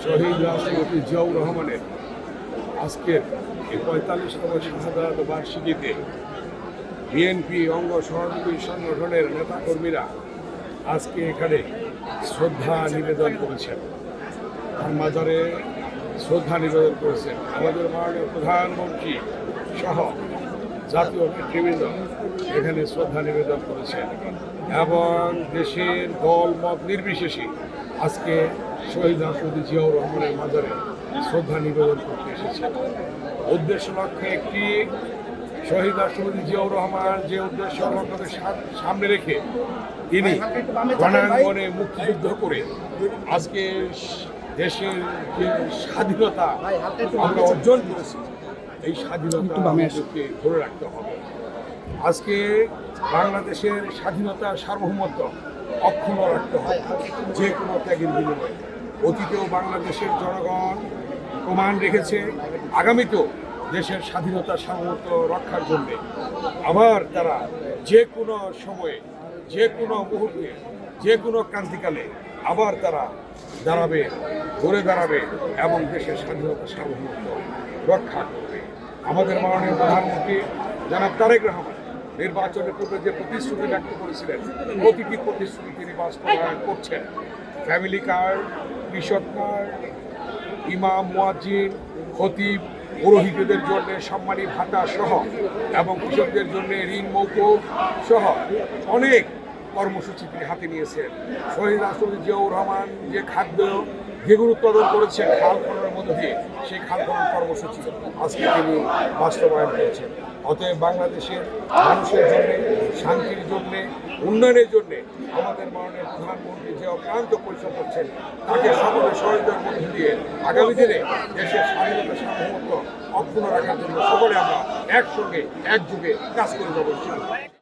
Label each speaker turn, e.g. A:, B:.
A: শহীদ রাষ্ট্রপতি জিয়াউর রহমানের আজকের এই ৪৫তম শাহাদাত বার্ষিকীতে বিএনপি অঙ্গ সহযোগী সংগঠনের নেতাকর্মীরা আজকে এখানে শ্রদ্ধা নিবেদন করেছেন। তার মাজারে শ্রদ্ধা নিবেদন করেছেন। আমাদের মাননীয় প্রধানমন্ত্রী সহ জাতীয় নেতৃবৃন্দ এখানে শ্রদ্ধা নিবেদন করেছেন এবং দেশের দল মত নির্বিশেষে আজকে শহীদ রাষ্ট্রপতি জিয়াউর রহমানের মাজারে শ্রদ্ধা নিবেদন করতে এসেছেন। উদ্দেশ্য লক্ষ্যে একটি, শহীদ রাষ্ট্রপতি জিয়াউর রহমান যে উদ্দেশ্য লক্ষ্যকে সামনে রেখে তিনি রণাঙ্গনে মুক্তিযুদ্ধ করে আজকে দেশের যে স্বাধীনতা আমরা অর্জন করেছি, এই স্বাধীনতা আমাদেরকে ধরে রাখতে হবে। আজকে বাংলাদেশের স্বাধীনতা সার্বভৌমত্ব অক্ষুণ্ণ রাখতে হবে যে কোনো ত্যাগের বিনিময়ে। অতীতেও বাংলাদেশের জনগণ প্রমাণ রেখেছে, আগামীতেও দেশের স্বাধীনতা সার্বভৌমত্ব রক্ষার জন্যে আবার তারা যে কোনো সময়ে, যে কোনো মুহূর্তে, যে কোনো ক্রান্তিকালে আবার তারা দাঁড়াবে, ঘুরে দাঁড়াবে এবং দেশের স্বাধীনতা সার্বভৌমত্ব রক্ষা করবে। আমাদের মাননীয় প্রধানমন্ত্রী জনাব তারেক রহমান নির্বাচনের পূর্বে যে প্রতিশ্রুতি ব্যক্ত করেছিলেন, প্রতিটি প্রতিশ্রুতি তিনি বাস্তবায়ন করছেন। ফ্যামিলি কার্ড, কৃষক কার্ড, ইমাম, মুয়াজ্জিন, খতিব, পুরোহিতদের জন্য সম্মানী ভাতা সহ এবং কৃষকদের জন্য ঋণ মৌকুফ সহ অনেক কর্মসূচি তিনি হাতে নিয়েছেন। শহীদ রাষ্ট্রপতি জিয়াউর রহমান যে খাদ্য যেগুলো উৎপাদন করেছেন খাল খননের মধ্য দিয়ে, সেই খাল খনন কর্মসূচি আজকে তিনি বাস্তবায়ন করেছেন। অতএব বাংলাদেশের মানুষের জন্যে, শান্তির জন্যে, উন্নয়নের জন্যে আমাদের মাননীয় প্রধানমন্ত্রী যে অক্লান্ত পরিশ্রম করছেন, তাকে সকলের সহযোগিতার মধ্য দিয়ে আগামী দিনে দেশের স্বাধীনতা সার্বভৌমত্ব অক্ষুণ্ণ রাখার জন্য সকলে আমরা একসঙ্গে একযোগে কাজ করে যাব।